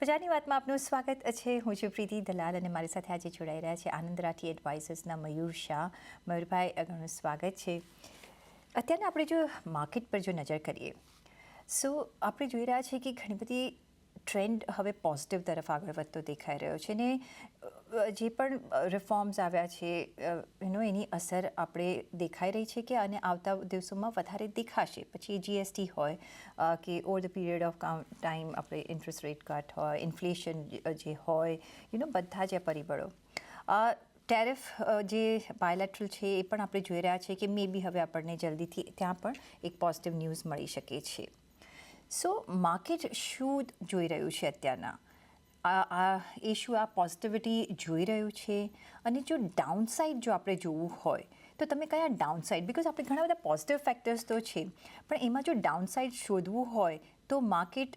બજારની વાતમાં આપનું સ્વાગત છે. હું છું પ્રીતિ દલાલ અને મારી સાથે આજે જોડાઈ રહ્યા છે આનંદ રાઠી એડવાઇઝર્સના મયુર શાહ. મયુરભાઈ, ઘણું સ્વાગત છે. અત્યારે આપણે જો માર્કેટ પર જો નજર કરીએ આપણે જોઈ રહ્યા છીએ કે ઘણી બધી ટ્રેન્ડ હવે પોઝિટિવ તરફ આગળ વધતો દેખાઈ રહ્યો છે ને જે પણ રિફોર્મ્સ આવ્યા છે એની અસર આપણે દેખાઈ રહી છે કે અને આવતા દિવસોમાં વધારે દેખાશે. પછી જીએસટી હોય કે over the period of time આપણે ઇન્ટરેસ્ટ રેટ કટ હોય, ઇન્ફ્લેશન જે હોય બધા જ પરિબળો, ટેરિફ જે બાયલેટરલ છે એ પણ આપણે જોઈ રહ્યા છીએ કે મે બી હવે આપણને જલ્દીથી ત્યાં પણ એક પોઝિટિવ ન્યૂઝ મળી શકે છે. માર્કેટ શું જોઈ રહ્યું છે અત્યારના? આ પોઝિટિવિટી જોઈ રહ્યું છે? અને જો ડાઉનસાઇડ જો આપણે જોવું હોય તો તમે કયા ડાઉનસાઇડ, બિકોઝ આપણે ઘણા બધા પોઝિટિવ ફેક્ટર્સ તો છે પણ એમાં જો ડાઉનસાઇડ શોધવું હોય તો માર્કેટ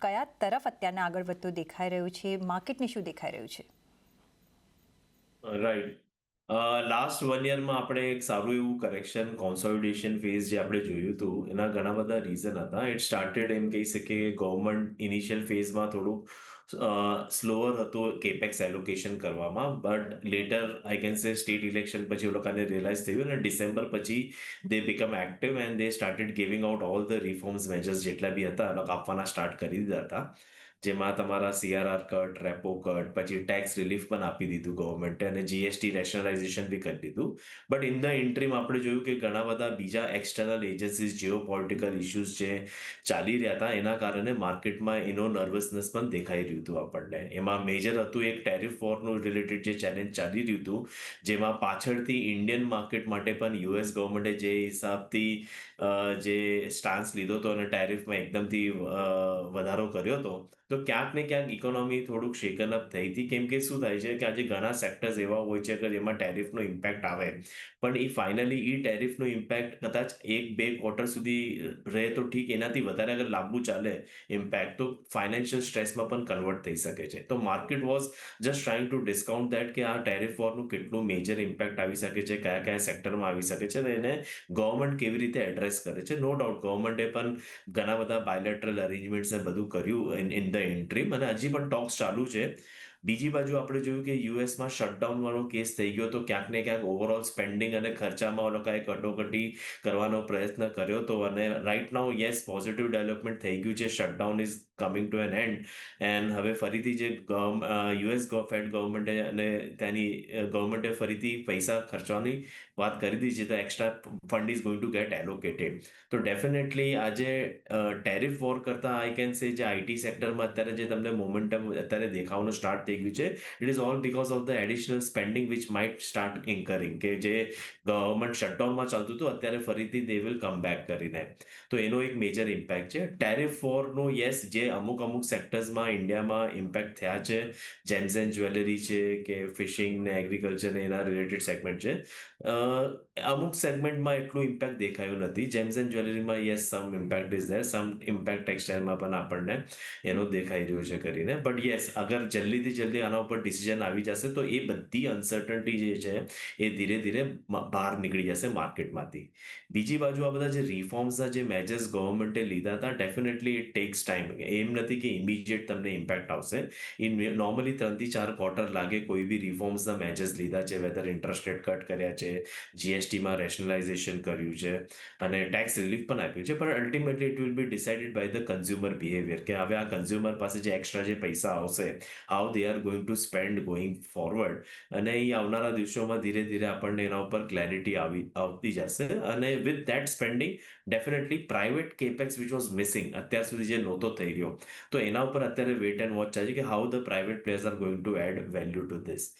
કયા તરફ અત્યારના આગળ વધતું દેખાઈ રહ્યું છે? માર્કેટને શું દેખાઈ રહ્યું છે? રાઈટ. લાસ્ટ 1 યરમાં આપણે એક સારું એવું કરેક્શન કોન્સોલિડેશન ફેઝ જે આપણે જોયું હતું એના ઘણા બધા રીઝન હતા. ઇટ સ્ટાર્ટેડ એમ કહી શકીએ કે ગવર્મેન્ટ ઇનિશિયલ ફેઝમાં થોડું સ્લોઅર હતું કેપેક્સ એલોકેશન કરવામાં, but later I can say state election પછી એ લોકોને રિયલાઇઝ થયું અને ડિસેમ્બર પછી they become active and they started giving out all the reforms measures જેટલા બી હતા એ લોકો આપવાના સ્ટાર્ટ કરી દીધા હતા. જેમાં તમારા સીઆરઆર કટ, રેપો કટ, પછી ટેક્સ રિલીફ પણ આપી દીધું ગવર્મેન્ટે અને જીએસટી રેશનલાઇઝેશન બી કરી દીધું. બટ ઇન ધ ઇન્ટ્રીમ આપણે જોયું કે ઘણા બધા બીજા external agencies Jio political issues જે ચાલી રહ્યા હતા એના કારણે માર્કેટમાં એનો નર્વસનેસ પણ દેખાઈ રહ્યું હતું આપણને. એમાં મેજર હતું એક ટેરિફ વોરનું રિલેટેડ જે ચેલેન્જ ચાલી રહ્યું હતું, જેમાં પાછળથી ઇન્ડિયન માર્કેટ માટે પણ યુએસ ગવર્મેન્ટે જે હિસાબથી જે સ્ટાન્સ લીધો હતો અને ટેરિફમાં એકદમથી વધારો કર્યો હતો, તો ક્યાંક ને ક્યાંક ઇકોનોમી થોડુંક શેકન અપ થઈ હતી. કેમ કે શું થાય છે કે આજે ઘણા સેક્ટર્સ એવા હોય છે કે જેમાં ટેરિફનો ઇમ્પેક્ટ આવે, પણ એ ફાઇનલી ટેરિફનો ઇમ્પેક્ટ કદાચ 1-2 ક્વાર્ટર સુધી રહે તો ઠીક, એનાથી વધારે અગર લાંબુ ચાલે ઇમ્પેક્ટ તો ફાઇનાન્શિયલ સ્ટ્રેસમાં પણ કન્વર્ટ થઈ શકે છે. તો market was just trying to discount that કે આ ટેરિફ વોરનું કેટલું મેજર ઇમ્પેક્ટ આવી શકે છે, કયા કયા સેક્ટરમાં આવી શકે છે અને એને ગવર્મેન્ટ કેવી રીતે એડ્રેસ કરે છે. નો ડાઉટ ગવર્મેન્ટે પણ ઘણા બધા બાયલેટરલ અરેન્જમેન્ટ્સ ને બધું કર્યું ઇન ધ ઇન્ટ્રીમ અને હજી પણ ટોક્સ ચાલુ છે. બીજી બાજુ આપણે જોયું કે યુએસમાં શટડાઉન વાળો કેસ થઈ ગયો તો ક્યાંક ને ક્યાંક ઓવરઓલ સ્પેન્ડિંગ અને ખર્ચામાં લોકોએ કટોકટી કરવાનો પ્રયત્ન કર્યો હતો અને right now yes positive development થઈ ગયું છે. Shutdown is coming to an end end હવે ફરીથી જે યુએસ ફેડ ગવર્મેન્ટે અને ત્યાંની ગવર્મેન્ટે ફરીથી પૈસા ખર્ચવાની વાત કરી દીધી છે. તો extra fund is going to get allocated. તો ડેફિનેટલી આજે ટેરિફ વોર કરતાં આઈ કેન સે જે આઈટી સેક્ટરમાં અત્યારે જે તમને મોમેન્ટમ અત્યારે દેખાવાનું સ્ટાર્ટ થઈ ગયું છે, it is all because of the additional spending which might start incurring, કે જે ગવર્મેન્ટ શટડાઉનમાં ચાલતું હતું અત્યારે ફરીથી દે વિલ કમ બેક કરીને. તો એનો એક મેજર ઇમ્પેક્ટ છે ટેરિફ વોરનો. યસ, જે અમુક સેક્ટર્સમાં ઇન્ડિયામાં ઇમ્પેક્ટ થયા છે, જેમ્સ એન્ડ જ્વેલરી છે કે ફિશિંગ ને એગ્રીકલ્ચર ને એના રિલેટેડ સેગમેન્ટ છે, અમુક સેગમેન્ટમાં એટલું ઇમ્પેક્ટ દેખાયું નથી. જેમ્સ એન્ડ જ્વેલરીમાં yes some impact is there, some impact ટેક્સટાઇલમાં પણ આપણને એનો દેખાઈ રહ્યું છે કરીને. બટ યસ, અગર જલ્દી આના ઉપર ડિસિઝન આવી જશે તો એ બધી અનસર્ટનિટી જે છે એ ધીરે ધીરે બહાર નીકળી જશે માર્કેટમાંથી. બીજી બાજુ આ બધા જે રિફોર્મ્સના જે મેજર્સ ગવર્મેન્ટે લીધા હતા, ડેફિનેટલી ઇટ ટેક્સ ટાઈમ. એમ નથી કે ઇમિડિયેટ તમને ઇમ્પેક્ટ આવશે. નોર્મલી 3-4 ક્વાર્ટર લાગે કોઈ બી રિફોર્મ્સના મેજર્સ લીધા છે, વેધર ઇન્ટરેસ્ટ રેટ કટ કર્યા છે, જીએસટીમાં રેશનલાઇઝેશન કર્યું છે અને ટેક્સ રિલીફ પણ આપ્યું છે, પણ ultimately it will be decided by the consumer behaviour કે હવે આ કન્ઝ્યુમર પાસે જે એક્સ્ટ્રા જે પૈસા આવશે, how they are going two spend going forward. અને એ આવનારા દિવસોમાં ધીરે ધીરે આપણને એના ઉપર ક્લેરિટી આવતી જશે અને with that spending definitely private capex which was missing અત્યાર સુધી જે નહોતો થઈ રહ્યો, તો એના ઉપર અત્યારે વેટ એન્ડ વોચ ચાલે છે કે how the private players are going to add value to this.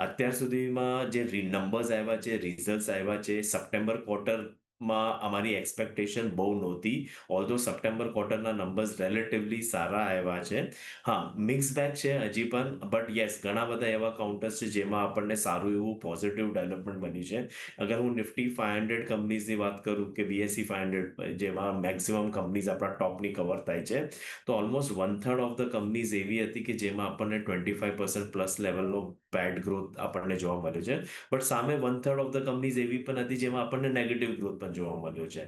અત્યાર સુધીમાં જે નંબર્સ આવ્યા છે, રિઝલ્ટ્સ આવ્યા છે, સપ્ટેમ્બર ક્વાર્ટરમાં અમારી એક્સપેક્ટેશન બહુ નહોતી. ઓલ્ધો સપ્ટેમ્બર ક્વાર્ટરના નંબર્સ રિલેટિવલી સારા આવ્યા છે. હા, મિક્સ બેગ છે હજી પણ, બટ યસ ઘણા બધા એવા કાઉન્ટર્સ છે જેમાં આપણને સારું એવું પોઝિટિવ ડેવલપમેન્ટ બન્યું છે. અગર હું નિફ્ટી 500 કંપનીઝની વાત કરું કે બીએસસી 500 જેમાં મેક્સિમમ કંપનીઝ આપણા ટોપની કવર થાય છે, તો ઓલમોસ્ટ 1/3 ઓફ ધ કંપનીઝ એવી હતી કે જેમાં આપણને 25% પ્લસ લેવલનો બેડ ગ્રોથ આપણને જોવા મળ્યો છે. બટ સામે 1/3 ઓફ ધ કંપનીઝ એવી પણ હતી જેમાં આપણને નેગેટિવ ગ્રોથ પણ પણ જોવા મળ્યો છે.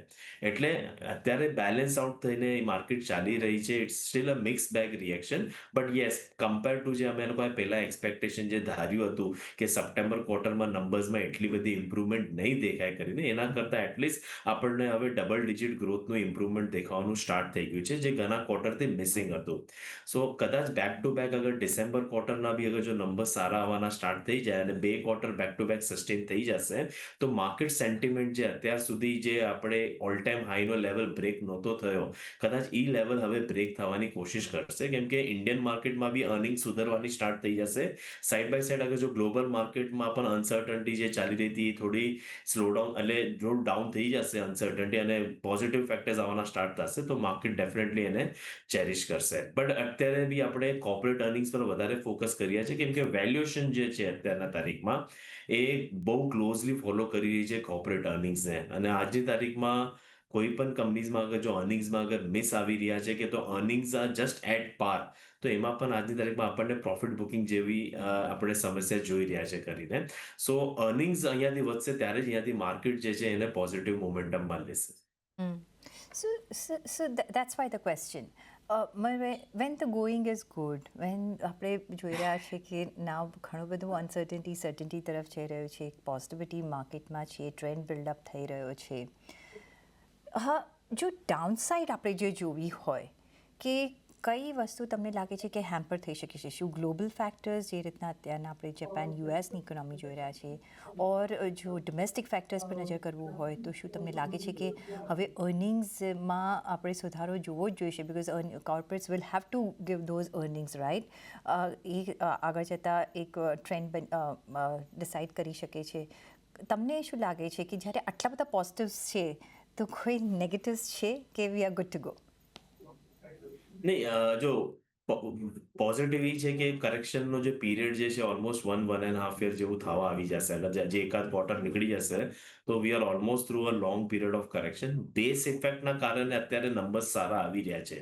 એટલે અત્યારે બેલેન્સ આઉટ થઈને માર્કેટ ચાલી રહી છે. It's still a mix bag reaction. But yes, compare to જે અમે લોકોએ પહેલા એક્સપેક્ટેશન જે ધાર્યું હતું કે સપ્ટેમ્બર ક્વાર્ટરમાં નંબર્સમાં એટલી બધી ઇમ્પ્રુવમેન્ટ નહીં દેખાય કરીને, એના કરતાં એટલીસ્ટ આપણને હવે ડબલ ડિજિટ ગ્રોથનું ઇમ્પ્રુવમેન્ટ દેખાવાનું સ્ટાર્ટ થઈ ગયું છે, જે ઘણા ક્વાર્ટરથી મિસિંગ હતું. સો કદાચ બેક ટુ બેક અગર ડિસેમ્બર ક્વાર્ટરના બી અગર જો નંબર સારા આવવાના સ્ટાર્ટ થઈ જાય અને 2 quarter back to back sustain થઈ જશે, તો માર્કેટ સેન્ટિમેન્ટ જે અત્યાર સુધી જે આપણે ઓલ ટાઈમ હાઈનો લેવલ બ્રેક નહોતો થયો, કદાચ ઈ લેવલ હવે બ્રેક થવાની કોશિશ કરશે, કેમ કે ઇન્ડિયન માર્કેટમાં બી અર્નિંગ સુધરવાની સ્ટાર્ટ થઈ જશે. સાઇડ બાય સાઇડ અગર જો ગ્લોબલ માર્કેટમાં પણ અનસર્ટનિટી જે ચાલી રહી હતી થોડી સ્લોડાઉન એટલે જો ડાઉન થઈ જશે અનસર્ટનિટી અને પોઝિટિવ ફેક્ટર્સ આવવાના સ્ટાર્ટ થશે, તો માર્કેટ ડેફિનેટલી એને ચેરિશ કરશે. બટ અત્યારે બી આપણે કોર્પોરેટ અર્નિંગ્સ પર વધારે ફોકસ કર્યા છે, કેમ કે વેલ્યુએશન જે છે અત્યારના તારીખમાં એ બહુ ક્લોઝલી ફોલો કરી રહી છે કોર્પોરેટ અર્નિંગ્સને. અને આજની તારીખમાં કોઈ પણ કંપનીઝમાં અગર જો અર્નિંગ્સમાં અગર મિસ આવી રહ્યા છે કે તો અર્નિંગ્સ આર જસ્ટ એટ પાર, તો એમાં પણ આજની તારીખમાં આપણને પ્રોફિટ બુકિંગ જેવી આપણે સમસ્યા જોઈ રહ્યા છે કરીને. સો અર્નિંગ્સ અહીંયાથી વધશે ત્યારે જ અહીંયાથી માર્કેટ જે છે એને પોઝિટિવ મોમેન્ટમમાં લેશે. Mm. That's why the question. When the going is good, when આપણે જોઈ રહ્યા છે કે નાવ ઘણું બધું અનસર્ટનિટી સર્ટનિટી તરફ જઈ રહ્યું છે, પોઝિટિવિટી માર્કેટમાં છે, ટ્રેન્ડ બિલ્ડઅપ થઈ રહ્યો છે. હા, જો ડાઉનસાઇડ આપણે જે જોવી હોય કે કઈ વસ્તુ તમને લાગે છે કે હેમ્પર થઈ શકે છે? શું ગ્લોબલ ફેક્ટર્સ જે રીતના અત્યારના આપણે જાપાન યુએસની ઇકોનોમી જોઈ રહ્યા છે, ઓર જો ડોમેસ્ટિક ફેક્ટર્સ પર નજર કરવું હોય તો શું તમને લાગે છે કે હવે અર્નિંગ્સમાં આપણે સુધારો જોવો જ જોઈશે? Because corporates will have to give those earnings, right? એ આગળ જતાં એક ટ્રેન્ડ ડિસાઇડ કરી શકે છે. તમને શું લાગે છે કે જ્યારે આટલા બધા પોઝિટિવ્સ છે તો કોઈ નેગેટિવ્સ છે કે we are good to go? નહીં, જો પોઝિટિવ છે કે કરેક્શનનો જે પીરિયડ જે છે ઓલમોસ્ટ 1.5 યર જેવું થવા આવી જશે. એટલે જે એકાદ ક્વાર્ટર નીકળી જશે તો we are almost through a long period of correction. Base ઇફેક્ટના કારણે અત્યારે નંબર્સ સારા આવી રહ્યા છે,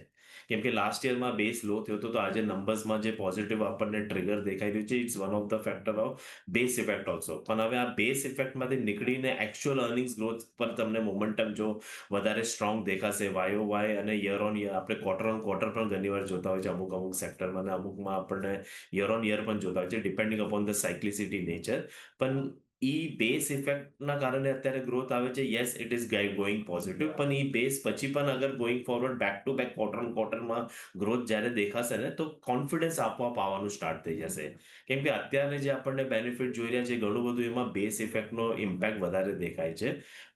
કેમ કે લાસ્ટ યરમાં બેસ લો થયો હતો, તો આજે નંબર્સમાં જે પોઝિટિવ આપણને ટ્રિગર દેખાઈ રહ્યું છે, it's one of the factor of base effect also. પણ હવે આ બેસ ઇફેક્ટમાંથી નીકળીને એકચ્યુઅલ અર્નિંગ્સ ગ્રોથ પર તમને મોમેન્ટમ જો વધારે સ્ટ્રોંગ દેખાશે વાય અને યર ઓન યર, આપણે ક્વાર્ટર ઓન ક્વાર્ટર પણ ઘણીવાર જોતા હોય છે અમુક સેક્ટરમાં, અને અમુકમાં આપણને યર ઓન યર પણ જોતા હોય છે, ડિપેન્ડિંગ અપોન ધ સાયક્લિસિટી નેચર. પણ ઈ બેસ ઇફેક્ટના કારણે અત્યારે ગ્રોથ આવે છે. Yes, it is going positive, પણ ઈ બેસ પછી પણ અગર going forward back to back quarter on ક્વાર્ટરમાં ગ્રોથ જ્યારે દેખાશે ને, તો કોન્ફિડન્સ આપોઆપ આવવાનું સ્ટાર્ટ થઈ જશે. કેમ કે અત્યારે જે આપણને બેનિફિટ જોઈ રહ્યા છે ઘણું બધું એમાં બેસ ઇફેક્ટનો ઇમ્પેક્ટ વધારે દેખાય છે.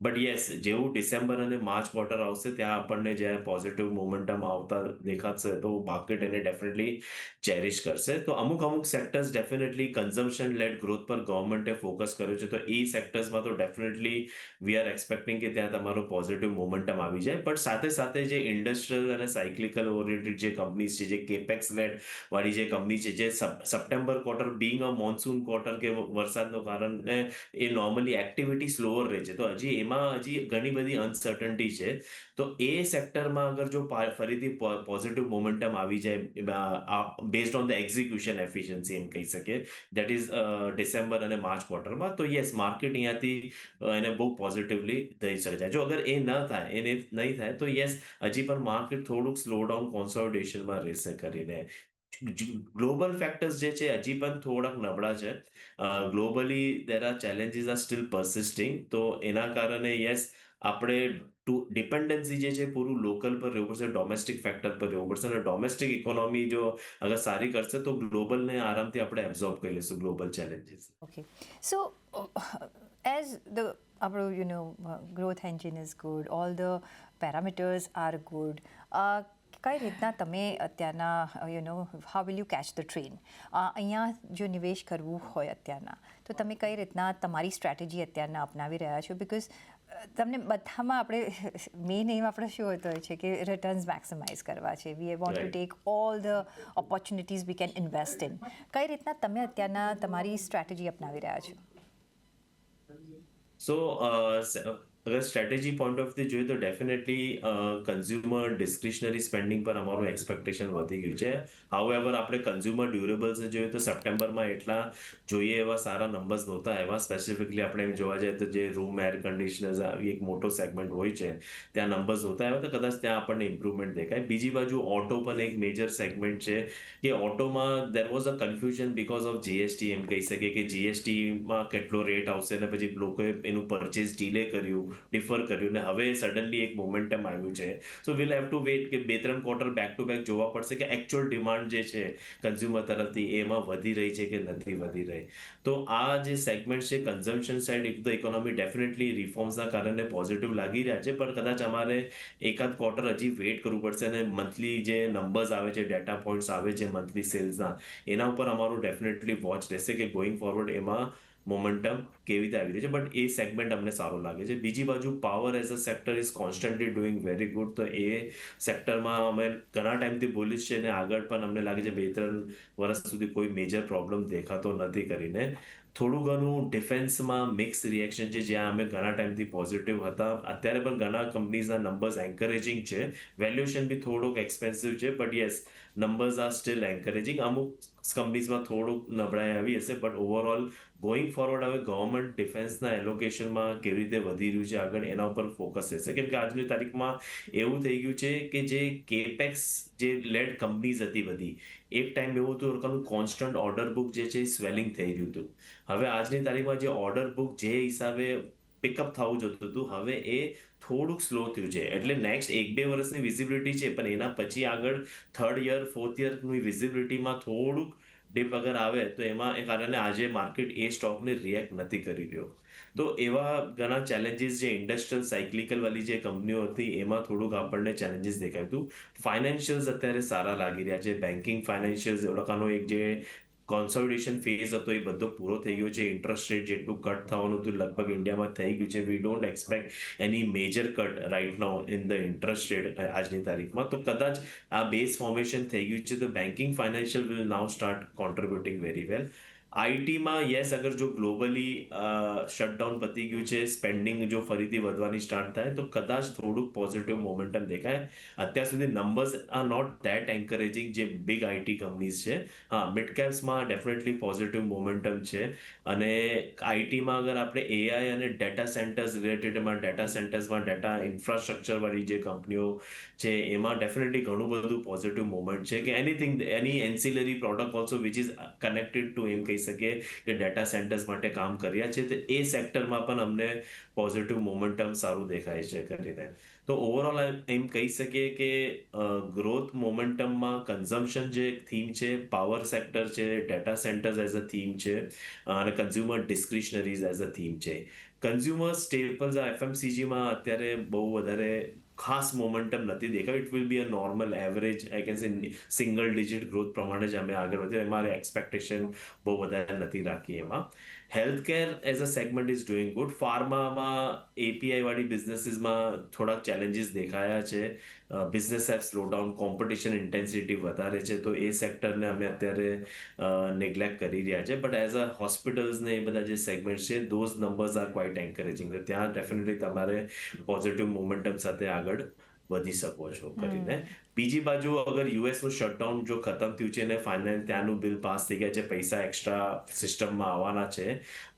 બટ યસ, જેવું ડિસેમ્બર અને માર્ચ ક્વાર્ટર આવશે ત્યાં આપણને જ્યારે પોઝિટિવ મોમેન્ટમ આવતા દેખાશે તો માર્કેટ એને ડેફિનેટલી ચેરિશ કરશે. તો અમુક sectors definitely consumption lead growth પર ગવર્મેન્ટે ફોકસ કર્યો છે, તો એ સેક્ટર્સમાં તો ડેફિનેટલી વી આર એક્સપેક્ટિંગ કે ત્યાં તમારો પોઝિટિવ મોમેન્ટમ આવી જાય. બટ સાથે સાથે જે ઇન્ડસ્ટ્રીયલ અને સાયક્લિકલ ઓરિએન્ટેડ જે કંપનીઝ છે, જે કેપેક્સ લેડ વાળી જે કંપની છે, જે સપ્ટેમ્બર ક્વાર્ટર બીંગ અ મોન્સૂન ક્વાર્ટર કે વરસાદનો કારણે એ નોર્મલી એક્ટિવિટી સ્લોઅર રહે છે, તો એમાં ઘણી બધી અનસર્ટનિટી છે. તો એ સેક્ટરમાં અગર જો ફરીથી પોઝિટિવ મોમેન્ટમ આવી જાય based on the execution efficiency એમ કહી શકીએ, દેટ ઇઝ ડિસેમ્બર અને માર્ચ ક્વાર્ટરમાં, તો યસ, માર્કેટ અહીંયાથી એને બહુ પોઝિટિવલી થઈ શકે છે. જો અગર એ ન થાય, એને નહીં થાય, તો યસ, હજી પણ માર્કેટ થોડુંક સ્લો ડાઉન કોન્સોલિડેશનમાં રહેશે કરીને. ગ્લોબલ ફેક્ટર્સ જે છે હજી પણ થોડાક નબળા છે. Globally there are challenges are still persisting, તો એના કારણે યસ, આપણે ડિપેન્ડન્સી જે છે પૂરું લોકલ પર રહેવું પડશે, ડોમેસ્ટિક ફેક્ટર પર રહેવું પડશે, અને ડોમેસ્ટિક ઇકોનોમી જો અગર સારી કરશે તો ગ્લોબલને આરામથી આપણે એબ્ઝોર્બ કરી લઈશું, global challenges. Okay. So, as our growth engine is good, all the parameters are good. કઈ રીતના તમે અત્યારના how will you catch the train? અહીંયા જો નિવેશ કરવું હોય અત્યારના, તો તમે કઈ રીતના તમારી સ્ટ્રેટેજી અત્યારના અપનાવી રહ્યા છો? બિકોઝ તમને બધામાં આપણે મેઇન એમ આપણે શું હોતો હોય છે કે રિટર્ન્સ મેક્સિમાઇઝ કરવા છે. We want to take all the opportunities we can invest in. કઈ રીતના તમે અત્યારના તમારી સ્ટ્રેટેજી અપનાવી રહ્યા છો? સો અગર સ્ટ્રેટેજી પોઈન્ટ ઓફ વ્યૂ જોઈએ તો ડેફિનેટલી કન્ઝ્યુમર ડિસ્ક્રિશનરી સ્પેન્ડિંગ પર અમારું એક્સપેક્ટેશન વધી ગયું છે. હાઉએવર આપણે કન્ઝ્યુમર ડ્યુરેબલ્સને જોઈએ તો સપ્ટેમ્બરમાં એટલા જોઈએ એવા સારા નંબર્સ નહોતા એવા. સ્પેસિફિકલી આપણે એમ જોવા જઈએ તો જે રૂમ એર કન્ડિશનર્સ આવી એક મોટો સેગમેન્ટ હોય છે ત્યાં નંબર્સ નહોતા આવ્યા, તો કદાચ ત્યાં આપણને ઇમ્પ્રુવમેન્ટ દેખાય. બીજી બાજુ ઓટો પણ એક મેજર સેગમેન્ટ છે કે ઓટોમાં there was a confusion because of GST. એમ કહી શકીએ કે જીએસટીમાં કેટલો રેટ આવશે અને પછી લોકોએ એનું પરચેસ ડીલે કર્યું, ડિફર કર્યું, ને હવે સડનલી એક મોમેન્ટમ આવ્યું છે. સો વિલ હેવ ટુ વેટ કે 2-3 ક્વાર્ટર બેક ટુ બેક જોવા પડશે કે એકચ્યુઅલ ડિમાન્ડ જે છે કન્ઝ્યુમર તરફથી એમાં વધી રહી છે કે નથી વધી રહી. તો આ જે સેગમેન્ટ છે consumption side if the economy definitely રિફોર્મ્સના કારણે પોઝિટિવ લાગી રહ્યા છે, પણ કદાચ અમારે એકાદ ક્વાર્ટર હજી વેઇટ કરવું પડશે અને મંથલી જે નંબર્સ આવે છે, ડેટા પોઈન્ટ્સ આવે છે મંથલી સેલ્સના, એના ઉપર અમારું ડેફિનેટલી વોચ રહેશે કે ગોઈંગ ફોરવર્ડ એમાં મોમેન્ટમ કેવી રીતે આવી રહ્યું છે. બટ એ સેગમેન્ટ અમને સારો લાગે છે. બીજી બાજુ power as a sector is constantly doing very good. તો એ સેક્ટરમાં અમે ઘણા ટાઈમથી બોલીશ છે અને આગળ પણ અમને લાગે છે 2-3 વર્ષ સુધી કોઈ મેજર પ્રોબ્લેમ દેખાતો નથી કરીને. થોડું ઘણું ડિફેન્સમાં મિક્સ રિએક્શન છે જ્યાં અમે ઘણા ટાઈમથી પોઝિટિવ હતા. અત્યારે પણ ઘણા કંપનીઝના નંબર્સ એન્કરેજિંગ છે. વેલ્યુએશન બી થોડુંક એક્સપેન્સિવ છે, but yes numbers are still encouraging. અમુક કંપનીઝમાં થોડુંક નબળાઈ આવી હશે, બટ ઓવરઓલ ગોઈંગ ફોરવર્ડ હવે ગવર્મેન્ટ ડિફેન્સના એલોકેશનમાં કેવી રીતે વધી રહ્યું છે આગળ એના ઉપર ફોકસ રહેશે. કેમ કે આજની તારીખમાં એવું થઈ ગયું છે કે જે કેપેક્સ જે લેડ કંપનીઝ હતી બધી, એક ટાઈમ એવું હતું લોકોનું કોન્સ્ટન્ટ ઓર્ડર બુક જે છે એ સ્વેલિંગ થઈ રહ્યું હતું. હવે આજની તારીખમાં જે ઓર્ડર બુક જે હિસાબે પિકઅપ થવું જોતું હતું હવે એ થોડુંક સ્લો થયું છે. એટલે નેક્સ્ટ 1-2 વર્ષની વિઝિબિલિટી છે, પણ એના પછી આગળ 3rd યર 4th યરની વિઝિબિલિટીમાં થોડુંક ડિપ અગર આવે તો એમાં એ કારણે આજે માર્કેટ એ સ્ટોકને રિએક્ટ નથી કરી રહ્યો. તો એવા ઘણા ચેલેન્જીસ જે ઇન્ડસ્ટ્રીયલ સાયક્લિકલ વાળી જે કંપનીઓ હતી એમાં થોડુંક આપણને ચેલેન્જીસ દેખાયું હતું. ફાઇનાન્શિયલ્સ અત્યારે સારા લાગી રહ્યા છે. બેન્કિંગ ફાઇનાન્શિયલ્સ એ લોકોનો એક જે કોન્સોલિડેશન ફેઝ હતો એ બધો પૂરો થઈ ગયો છે. ઇન્ટરેસ્ટ રેટ જેટલું કટ થવાનું હતું લગભગ ઇન્ડિયામાં થઈ ગયું છે. We don't expect any major cut right now in the interest rate આજની તારીખમાં. તો કદાચ આ બેઝ ફોર્મેશન થઈ ગયું છે તો banking financial will now start contributing very well. આઈટીમાં યસ અગર જો ગ્લોબલી શટડાઉન પતી ગયું છે, સ્પેન્ડિંગ જો ફરીથી વધવાની સ્ટાર્ટ થાય તો કદાચ થોડુંક પોઝિટિવ મોમેન્ટમ દેખાય. અત્યાર સુધી numbers are not that encouraging જે બિગ આઈટી કંપનીઝ છે. હા, મિડ કેપ્સમાં ડેફિનેટલી પોઝિટિવ મોમેન્ટમ છે. અને આઈટીમાં અગર આપણે એઆઈ અને ડેટા સેન્ટર્સ રિલેટેડમાં ડેટા સેન્ટર્સમાં ડેટા ઇન્ફ્રાસ્ટ્રક્ચર વાળી જે કંપનીઓ છે એમાં ડેફિનેટલી ઘણું બધું પોઝિટિવ મોમેન્ટ છે કે anything any ancillary product also which is connected to એમ કહી શકીએ કે ડેટા સેન્ટર્સ માટે કામ કર્યા છે તો એ સેક્ટરમાં પણ અમને પોઝિટિવ મોમેન્ટમ સારું દેખાય છે કરીને. તો ઓવરઓલ એમ કહી શકીએ કે ગ્રોથ મોમેન્ટમમાં કન્ઝમ્પશન જે થીમ છે, પાવર સેક્ટર છે, data centres as a theme છે અને કન્ઝ્યુમર ડિસ્ક્રિશનરીઝ એઝ અ થીમ છે. કન્ઝ્યુમર સ્ટેપલ્સ એફએમસીજીમાં અત્યારે બહુ વધારે ખાસ મોમેન્ટમ નથી દેખાયું. It will B a normal average I can સે સિંગલ ડિજિટ ગ્રોથ પ્રમાણે જ અમે આગળ વધીએ. અમારે એક્સપેક્ટેશન બહુ વધારે નથી રાખી એમાં. Healthcare as a segment is doing good. ફાર્મામાં એપીઆઈ વાળી બિઝનેસીસમાં થોડાક ચેલેન્જીસ દેખાયા છે. Business have slow down, competition intensity વધારે છે તો એ સેક્ટરને અમે અત્યારે નેગ્લેક્ટ કરી રહ્યા છે. બટ એઝ અ હોસ્પિટલ્સ ને એ બધા જે સેગમેન્ટ છે those numbers R quite encouraging. ત્યાં ડેફિનેટલી તમારે પોઝિટિવ મોમેન્ટમ સાથે આગળ વધી શકો છો કરીને. બીજી બાજુ અગર યુએસનું શટડાઉન જો ખતમ થયું છે અને ફાઇનાન્સ ત્યાંનું બિલ પાસ થઈ ગયા છે, પૈસા એક્સ્ટ્રા સિસ્ટમમાં આવવાના છે,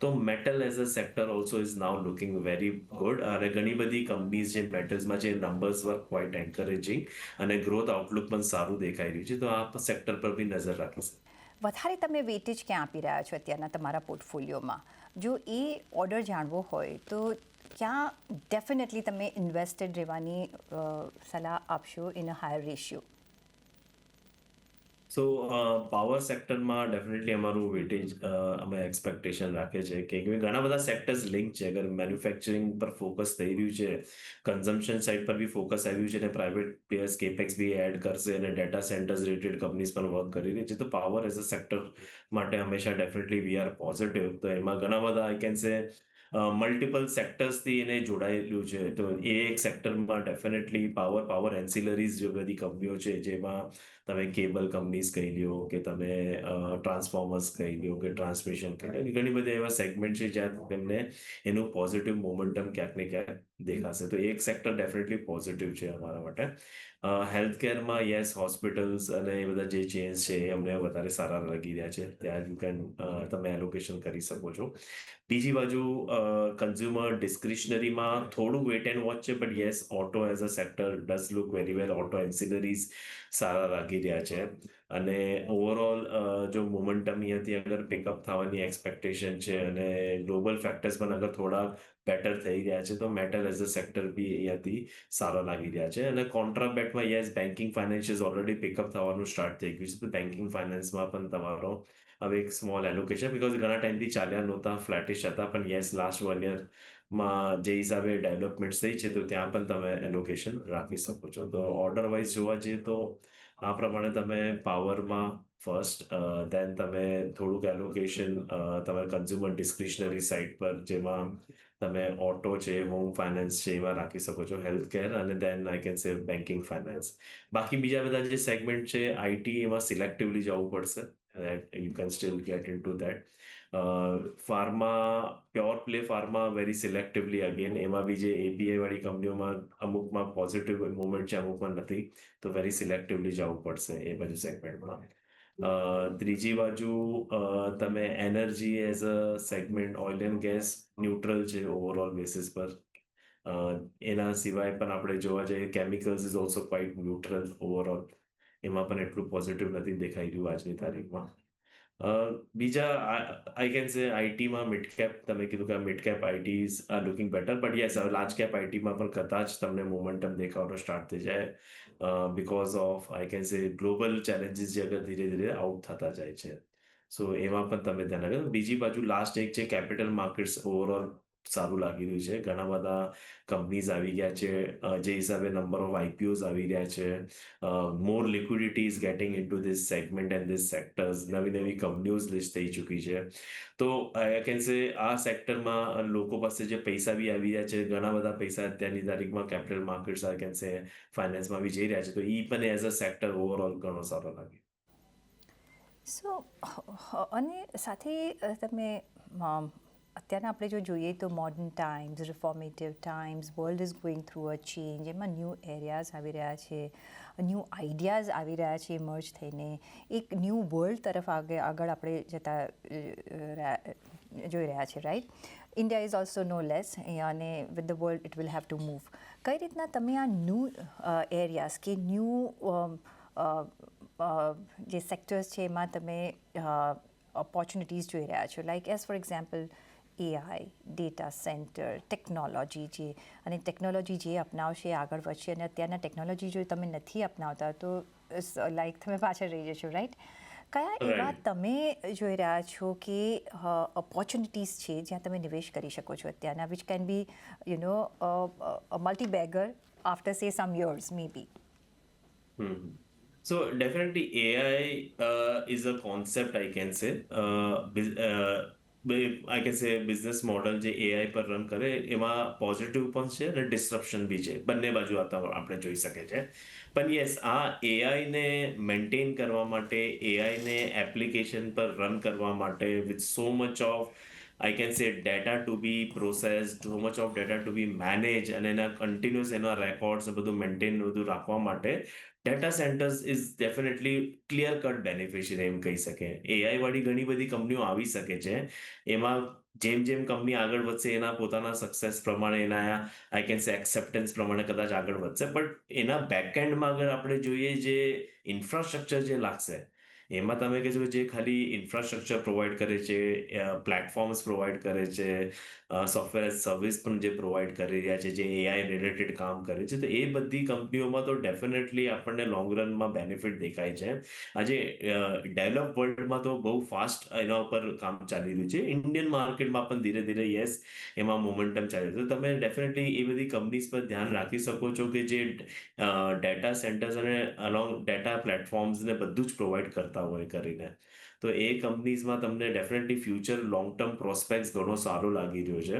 તો metal as a sector also is now looking very good. અને ઘણી બધી કંપનીઝ જે મેટલ્સમાં છે નંબર્સ વર ક્વાઇટ એન્કરેજિંગ અને ગ્રોથ આઉટલુક પણ સારું દેખાઈ રહ્યું છે. તો આ સેક્ટર પર બી નજર રાખીશું. વધારે તમે વેટેજ ક્યાં આપી રહ્યા છો અત્યારના તમારા પોર્ટફોલિયોમાં? જો એ ઓર્ડર જાણવો હોય તો ક્યાં ડેફિનેટલી તમે ઇન્વેસ્ટેડ રહેવાની સલાહ આપશો in a higher ratio? So power સેક્ટરમાં ડેફિનેટલી અમારું વેટેજ અમે એક્સપેક્ટેશન રાખે છે કે ઘણા બધા સેક્ટર્સ લિંક છે. અગર મેન્યુફેક્ચરિંગ પર ફોકસ થઈ રહ્યું છે, કન્ઝમ્પશન સાઇડ પર બી ફોકસ આવ્યું છે અને પ્રાઇવેટ પ્લેયર્સ કેપેક્સ બી એડ કરશે અને ડેટા સેન્ટર્સ રિલેટેડ કંપનીઝ પણ વર્ક કરી રહી છે, તો પાવર એઝ અ સેક્ટર માટે હંમેશા ડેફિનેટલી વી આર પોઝિટિવ. તો એમાં ઘણા બધા આઈ કેન સે મલ્ટિપલ સેક્ટર્સથી એને જોડાયેલું છે. તો એ એક સેક્ટરમાં ડેફિનેટલી પાવર એન્સિલરીઝ જે બધી કંપનીઓ છે જેમાં તમે કેબલ કંપનીઝ કહી લ્યો કે તમે ટ્રાન્સફોર્મર્સ કહી લ્યો કે ટ્રાન્સમિશન કહી લ્યો, ઘણી બધી એવા સેગમેન્ટ છે જ્યાં તેમને એનું પોઝિટિવ મોમેન્ટમ ક્યાંક ને ક્યાંક દેખાશે. તો એક સેક્ટર ડેફિનેટલી પોઝિટિવ છે અમારા માટે. હેલ્થ કેરમાં યસ, હોસ્પિટલ્સ અને એ બધા જે ચેન્જ છે એ અમને વધારે સારા લાગી રહ્યા છે. ત્યાં યુ કેન તમે એલોકેશન કરી શકો છો. બીજી બાજુ કન્ઝ્યુમર ડિસ્ક્રિશનરીમાં થોડું વેટ એન્ડ વોચ છે, but yes, auto as a sector does look very well. Auto ancillaries સારા લાગી રહ્યા છે. અને ઓવરઓલ જો મોમેન્ટમ અહીંયાથી અગર પિકઅપ થવાની એક્સપેક્ટેશન છે અને ગ્લોબલ ફેક્ટર્સ પણ અગર થોડા બેટર થઈ રહ્યા છે, તો મેટલ એઝ અ સેક્ટર બી અહીંયાથી સારા લાગી રહ્યા છે. અને કોન્ટ્રાબેટમાં yes, banking finance is already pickup થવાનું સ્ટાર્ટ થઈ ગયું છે. તો બેન્કિંગ ફાઇનાન્સમાં પણ તમારો હવે એક સ્મોલ એલોકેશન, બીકોઝ ઘણા ટાઈમથી ચાલ્યા નહોતા, ફ્લેટિશ હતા, પણ યસ, લાસ્ટ 1 યરમાં જે હિસાબે ડેવલપમેન્ટ થઈ છે, તો ત્યાં પણ તમે એલોકેશન રાખી શકો છો. તો ઓર્ડર વાઇઝ જોવા જઈએ તો આ પ્રમાણે તમે પાવરમાં ફર્સ્ટ, દેન તમે થોડુંક એલોકેશન તમે કન્ઝ્યુમર ડિસ્ક્રિશનરી સાઇડ પર, જેમાં તમે ઓટો છે, હોમ ફાઇનાન્સ છે, એવા રાખી શકો છો, હેલ્થ કેર, અને then I can say banking finance. બાકી બીજા બધા જે સેગમેન્ટ છે આઈટી, એમાં સિલેક્ટિવલી જવું પડશે. You can still get in to that. Pharma, pure play pharma very selectively again, એમાં બી જે એપીઆઈ વાળી કંપનીઓમાં અમુકમાં પોઝિટિવ મુવમેન્ટ છે, અમુકમાં નથી. તો વેરી સિલેક્ટિવલી જવું પડશે એ બાજુ સેગમેન્ટમાં. ત્રીજી બાજુ તમે energy as a segment, oil and gas neutral છે ઓવરઓલ બેસિસ પર. એના સિવાય પણ આપણે જોવા જઈએ chemicals is also quite neutral overall. એમાં પણ એટલું પોઝિટિવ નથી દેખાઈ રહ્યું આજની તારીખમાં. બીજા આઈ કેન સે આઈટીમાં મિડ કેપ, તમે કીધું કે mid cap ITs are looking better, but yes, large cap આઈટીમાં પણ કદાચ તમને મોમેન્ટમ દેખાવાનો સ્ટાર્ટ થઈ જાય, because of I can say global challenges જે અગર ધીરે ધીરે આઉટ થતા જાય છે. સો એમાં પણ તમે ધ્યાન રાખો. બીજી બાજુ લાસ્ટ એક છે કેપિટલ માર્કેટ્સ, ઓવરઓલ સારું લાગી રહ્યું છે. ઘણા બધા કંપનીઝ આવી ગયા છે, જે હિસાબે નંબર ઓફ આઈપીઓઝ આવી રહ્યા છે. More liquidity is getting in to this segment and this sectors. નવી નવી કંપનીઓ લિસ્ટ થઈ ચૂકી છે. તો આઈ કેન સે આ સેક્ટરમાં લોકો પાસે જે પૈસા બી આવી રહ્યા છે, ઘણા બધા પૈસા અત્યારની તારીખમાં કેપિટલ માર્કેટ્સ, આઈ કેન સે ફાઇનાન્સમાં બી જઈ રહ્યા છે. તો એ પણ એઝ અ સેક્ટર ઓવરઓલ ઘણો સારો લાગે. સો અને સાથે તમે અત્યારના આપણે જો જોઈએ તો modern times, reformative times, world is going through a change, એમાં ન્યૂ એરિયાઝ આવી રહ્યા છે, ન્યૂ આઈડિયાઝ આવી રહ્યા છે મર્જ થઈને, એક ન્યૂ વર્લ્ડ તરફ આગળ આપણે જતા જોઈ રહ્યા છે, right? India is also no less, અને with the world it will have to move. કઈ રીતના તમે આ ન્યૂ એરિયાઝ કે ન્યૂ જે સેક્ટર્સ છે એમાં તમે ઓપોર્ચ્યુનિટીઝ જોઈ રહ્યા છો, like as for example AI, data centre, technology જે, અને ટેકનોલોજી જે અપનાવશે આગળ વધશે, અને અત્યારના ટેકનોલોજી જો તમે નથી અપનાવતા તો લાઈક તમે પાછળ રહી જશો, રાઈટ? કયા એવા રાઈટ. તમે જોઈ રહ્યા છો કે ઓપોર્ચ્યુનિટીઝ છે જ્યાં તમે નિવેશ કરી શકો છો અત્યારના, which can be multibagger after say some years maybe? Hmm. So definitely AI is a concept, I can say. I can say business model જે AI પર રન કરે એમાં પોઝિટિવ પણ છે અને ડિસ્ટ્રપ્શન બી છે. બંને બાજુ આપણે જોઈ શકીએ છીએ. પણ યસ, આ એઆઈને મેન્ટેન કરવા માટે, એઆઈને એપ્લિકેશન પર રન કરવા માટે, with so much of I can say data to be processed, so much of data to be manage, અને એના કન્ટિન્યુઅસ એના રેકોર્ડ્સ બધું મેન્ટેન બધું રાખવા માટે data centres is definitely clear cut beneficiary એમ કહી શકે. એઆઈ વાળી ઘણી બધી કંપનીઓ આવી શકે છે. એમાં જેમ જેમ કંપની આગળ વધશે એના પોતાના સક્સેસ પ્રમાણે, એના આઈ કેન સે એક્સેપ્ટન્સ પ્રમાણે કદાચ આગળ વધશે. બટ એના બેકએન્ડમાં અગર આપણે જોઈએ, જે ઇન્ફ્રાસ્ટ્રક્ચર જે લાગશે, એમાં તમે કહેશો જે ખાલી ઇન્ફ્રાસ્ટ્રક્ચર પ્રોવાઈડ કરે છે, પ્લેટફોર્મ્સ પ્રોવાઈડ કરે છે, સોફ્ટવેર એઝ સર્વિસ પણ જે પ્રોવાઈડ કરી રહ્યા છે, જે એઆઈ રિલેટેડ કામ કરે છે, તો એ બધી કંપનીઓમાં તો ડેફિનેટલી આપણને લોંગ રનમાં બેનિફિટ દેખાય છે. આજે ડેવલપ વર્લ્ડમાં તો બહુ ફાસ્ટ એના ઉપર કામ ચાલી રહ્યું છે. ઇન્ડિયન માર્કેટમાં પણ ધીરે ધીરે યસ, એમાં મોમેન્ટમ ચાલી રહ્યું છે. તો તમે ડેફિનેટલી એ બધી કંપનીઝ પર ધ્યાન રાખી શકો છો કે જે ડેટા સેન્ટર્સ અને અલોંગ ડેટા પ્લેટફોર્મ્સને બધું જ પ્રોવાઈડ કરતા હોય કરીને. તો એ કંપનીઝમાં તમને ડેફિનેટલી ફ્યુચર લોંગ ટર્મ પ્રોસ્પેક્ટ્સ ઘણો સારો લાગી રહ્યો છે.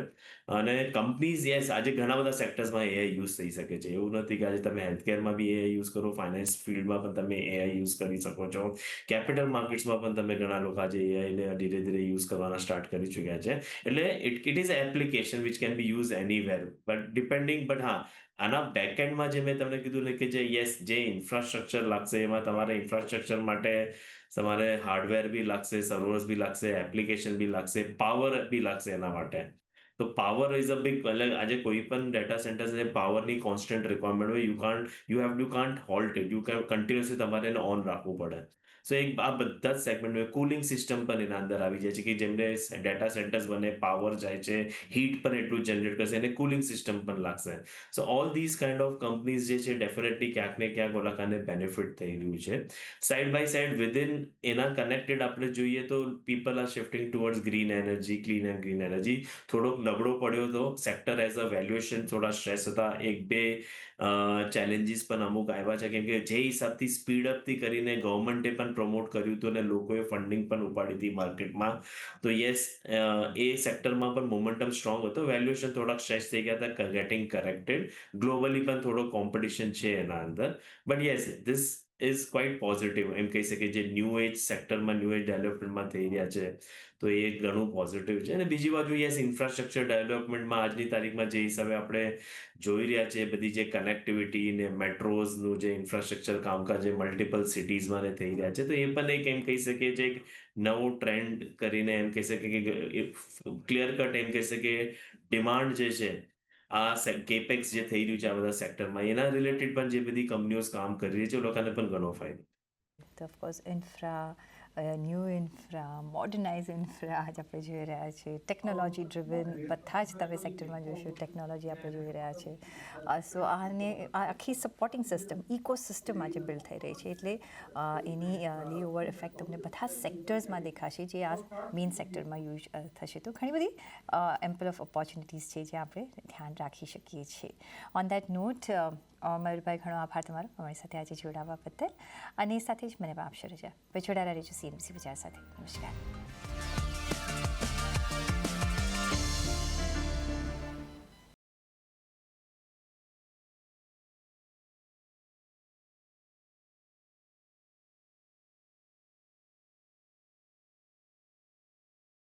અને કંપનીઝ યસ આજે ઘણા બધા સેક્ટર્સમાં એઆઈ યુઝ થઈ શકે છે. એવું નથી કે આજે તમે હેલ્થકેરમાં બી એઆઈ યુઝ કરો, ફાઇનાન્સ ફિલ્ડમાં પણ તમે એઆઈ યુઝ કરી શકો છો, કેપિટલ માર્કેટ્સમાં પણ તમે ઘણા લોકો આજે એઆઈને ધીરે ધીરે યુઝ કરવાના સ્ટાર્ટ કરી ચૂક્યા છે. એટલે it is application which can B use anywhere but depending but હા આના બેકએન્ડમાં જે મેં તમને કીધું ને કે જે ઇન્ફ્રાસ્ટ્રક્ચર લાગશે એમાં તમારે ઇન્ફ્રાસ્ટ્રક્ચર માટે તમારે હાર્ડવેર બી લાગશે, સર્વર્સ બી લાગશે, એપ્લિકેશન બી લાગશે, પાવર બી લાગશે એના માટે. તો પાવર ઇઝ અ બિગ એટલે આજે કોઈ પણ ડેટા સેન્ટર્સ પાવરની કોન્સ્ટન્ટ રિક્વાયરમેન્ટ હોય you can't halt it, continuously તમારે એને ઓન રાખવું પડે. સો આ બધા જ સેગમેન્ટ કુલિંગ સિસ્ટમ પણ એના અંદર આવી જાય છે કે જેમને ડેટા સેન્ટર્સ બને, પાવર જાય છે, હીટ પણ એટલું જનરેટ કરશે અને કુલિંગ સિસ્ટમ પણ લાગશે. સો all these kind of companies જે છે ડેફિનેટલી ક્યાંક ને ક્યાંક ઓલાકાને બેનિફિટ થઈ રહ્યું છે. સાઇડ બાય સાઇડ વિધિન એના કનેક્ટેડ આપણે જોઈએ તો people are shifting towards green energy, clean and green energy. થોડોક નબળો પડ્યો તો સેક્ટર એઝ અ વેલ્યુએશન થોડા સ્ટ્રેસ હતા. એક બે ચેલેન્જીસ પણ અમુક આવ્યા છે કેમ કે જે હિસાબથી સ્પીડઅપથી કરીને ગવર્મેન્ટે પણ પ્રમોટ કર્યું હતું અને લોકોએ ફંડિંગ પણ ઉપાડી હતી માર્કેટમાં. તો યસ એ સેક્ટરમાં પણ મોમેન્ટમ સ્ટ્રોંગ હતો. વેલ્યુએશન થોડાક સ્ટ્રેચ થઈ ગયા હતા, ગેટિંગ કરેક્ટેડ. ગ્લોબલી પણ થોડો કોમ્પિટિશન છે એના અંદર. But yes this is quite positive. એમ કહી શકે જે ન્યૂ એજ સેક્ટરમાં, ન્યૂ એજ ડેવલપમેન્ટમાં થઈ રહ્યા છે તો એ ઘણું પોઝિટિવ છે. અને બીજી બાજુ યસ ઇન્ફ્રાસ્ટ્રક્ચર ડેવલપમેન્ટમાં આજની તારીખમાં જે હિસાબે આપણે જોઈ રહ્યા છે બધી જે કનેક્ટિવિટી ને મેટ્રોઝનું જે ઇન્ફ્રાસ્ટ્રક્ચર કામકાજ જે મલ્ટિપલ સિટીઝમાં ને થઈ રહ્યા છે તો એ પણ એક એમ કહી શકીએ છે એક નવો ટ્રેન્ડ કરીને એમ કહી શકે કે ક્લિયર કટ એમ કહી શકે ડિમાન્ડ જે છે આ કેપેક્સ જે થઈ રહ્યું છે આ બધા સેક્ટરમાં એના રિલેટેડ પણ જે બધી કંપનીઓ કામ કરી રહી છે એ લોકોને પણ ઘણો ફાયદો. તો of course infra, new infra, modernise infra આજ આપણે જોઈ રહ્યા છીએ, ટેકનોલોજી ડ્રિવન બધા જ તમે સેક્ટરમાં જોશો ટેકનોલોજી આપણે જોઈ રહ્યા છે. સો આ આખી સપોર્ટિંગ સિસ્ટમ, ઇકોસિસ્ટમ આજે બિલ્ડ થઈ રહી છે. એટલે એની લી ઓવર ઇફેક્ટ તમને બધા સેક્ટર્સમાં દેખાશે જે આ મેઇન સેક્ટરમાં યુઝ થશે. તો ઘણી બધી એમ્પલ ઓફ ઓપોર્ચ્યુનિટીઝ છે જે આપણે ધ્યાન રાખી શકીએ છીએ. ઓન દેટ નોટ મયુરભાઈ ઘણો આભાર તમારો અમારી સાથે આજે જોડાવા બદલ. અને સાથે જ મને આપશો રજા. જોડાયેલા રહેજો CNBC બજાર સાથે. નમસ્કાર.